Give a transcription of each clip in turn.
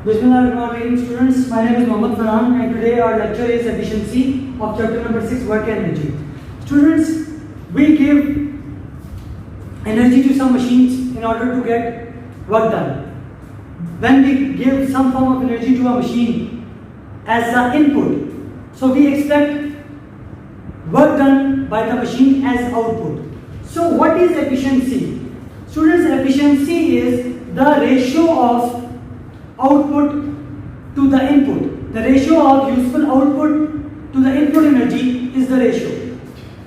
Bismillahirrahmanirrahim. Students, my name is Mohammad Farhan and today our lecture is efficiency of chapter number 6, work and energy. Students, we give energy to some machines in order to get work done. When we give some form of energy to a machine as the input, so we expect work done by the machine as output. So what is efficiency? Students, efficiency is the ratio of output to the input. The ratio of useful output to the input energy is the ratio,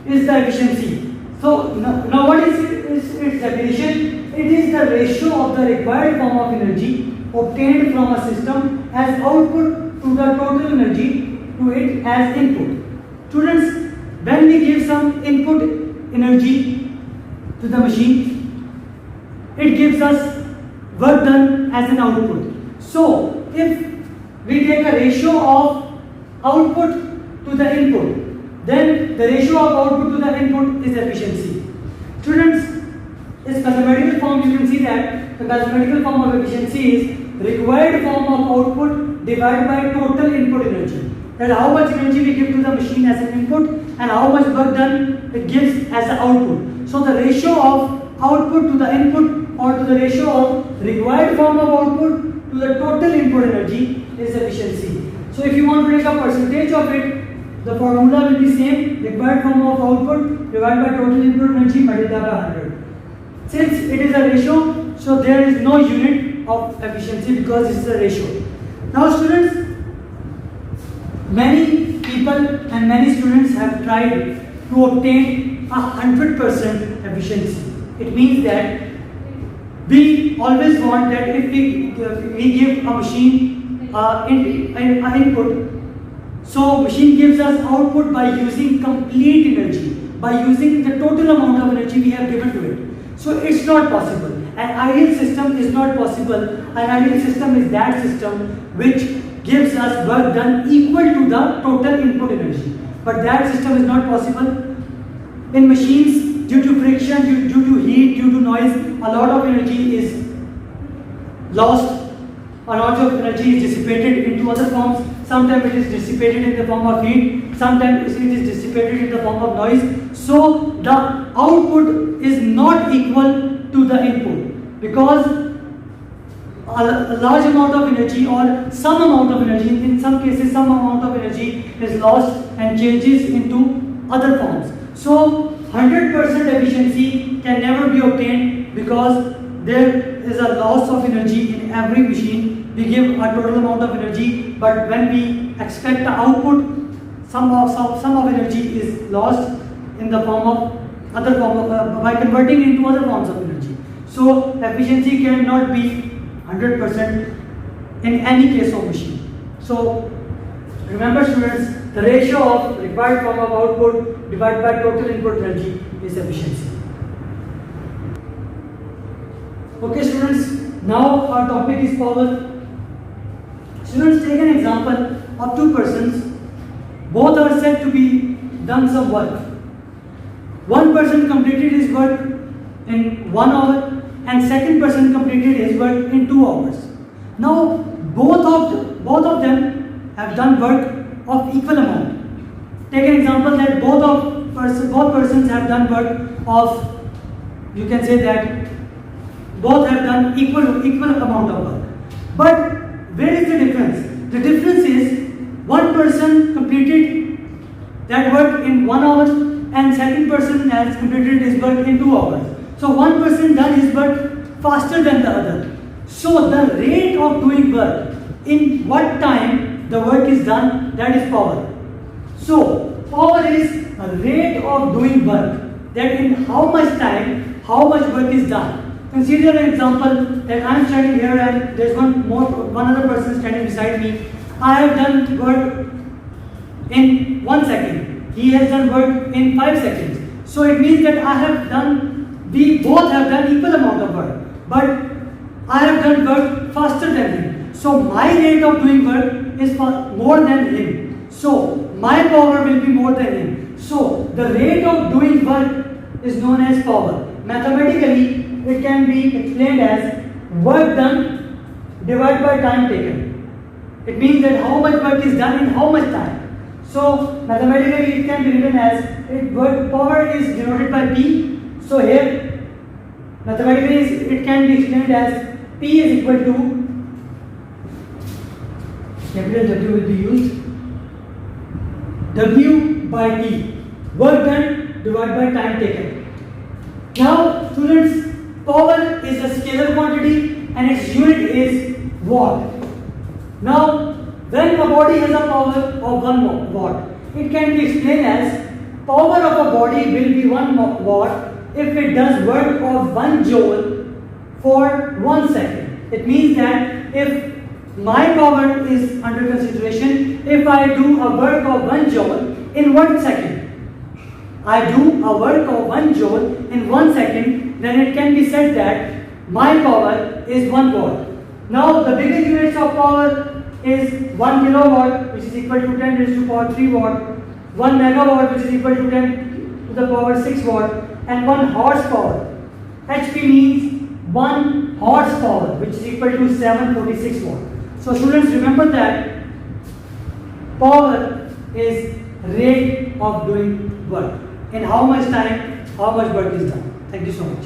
is the efficiency. So now what is its definition? It is the ratio of the required form of energy obtained from a system as output to the total energy to it as input. Students, when we give some input energy to the machine, it gives us work done as an output. So, if we take a ratio of output to the input, then the ratio of output to the input is efficiency. Students, its mathematical form, you can see that the mathematical form of efficiency is required form of output divided by total input energy. That is how much energy we give to the machine as an input and how much work done it gives as the output. So, the ratio of output to the input or to the ratio of required form of output to the total input energy is efficiency. So if you want to take a percentage of it, the formula will be same, required form of output divided by total input energy multiplied by 100. Since it is a ratio, so there is no unit of efficiency because it is a ratio. Now students, many people and many students have tried to obtain 100% efficiency. It means that we always want that if we give a machine an input, so machine gives us output by using complete energy, by using the total amount of energy we have given to it. So it's not possible. An ideal system is not possible. An ideal system is that system which gives us work done equal to the total input energy. But that system is not possible. In machines, due to friction, due to heat, due to noise, a lot of energy is lost, a lot of energy is dissipated into other forms. Sometimes it is dissipated in the form of heat, sometimes it is dissipated in the form of noise. So the output is not equal to the input because a large amount of energy or some amount of energy, in some cases some amount of energy is lost and changes into other forms. So 100% efficiency can never be obtained because there is a loss of energy in every machine. We give a total amount of energy, but when we expect the output, some of energy is lost in the form of other form of, by converting into other forms of energy. So efficiency cannot be 100% in any case of machine. So remember students, the ratio of required form of output divided by total input energy is efficiency. Okay students, now our topic is power. Students, take an example of two persons. Both are said to be done some work. One person completed his work in 1 hour and second person completed his work in 2 hours. Now both of them have done work of equal amount. Take an example that both persons have done work of, you can say that both have done equal amount of work. But where is the difference? The difference is one person completed that work in 1 hour and second person has completed his work in 2 hours. So one person done his work faster than the other. So the rate of doing work, in what time the work is done, that is power. So power is a rate of doing work, that in how much time, how much work is done. Consider an example that I am standing here and there is one other person standing beside me. I have done work in 1 second. He has done work in 5 seconds. So it means that we both have done equal amount of work. But I have done work faster than him. So my rate of doing work is more than him. So my power will be more than him. So the rate of doing work is known as power. Mathematically, it can be explained as work done divided by time taken. It means that how much work is done in how much time. So mathematically it can be written as power is denoted by P. So here mathematically it can be explained as P is equal to capital W will be used. W by T. Work done divided by time taken. Now students, power is a scalar quantity and its unit is watt. Now when a body has a power of 1 watt, it can be explained as power of a body will be 1 watt if it does work of 1 joule for 1 second. It means that if my power is under consideration, if I do a work of 1 joule in 1 second, I do a work of 1 joule in 1 second, then it can be said that my power is 1 watt. Now the biggest units of power is 1 kilowatt, which is equal to 10 raised to power 3 watt, 1 megawatt, which is equal to 10 to the power 6 watt, and 1 horsepower. HP means 1 horsepower, which is equal to 746 watt. So students, remember that power is rate of doing work. In how much time, how much work is done. Thank you so much.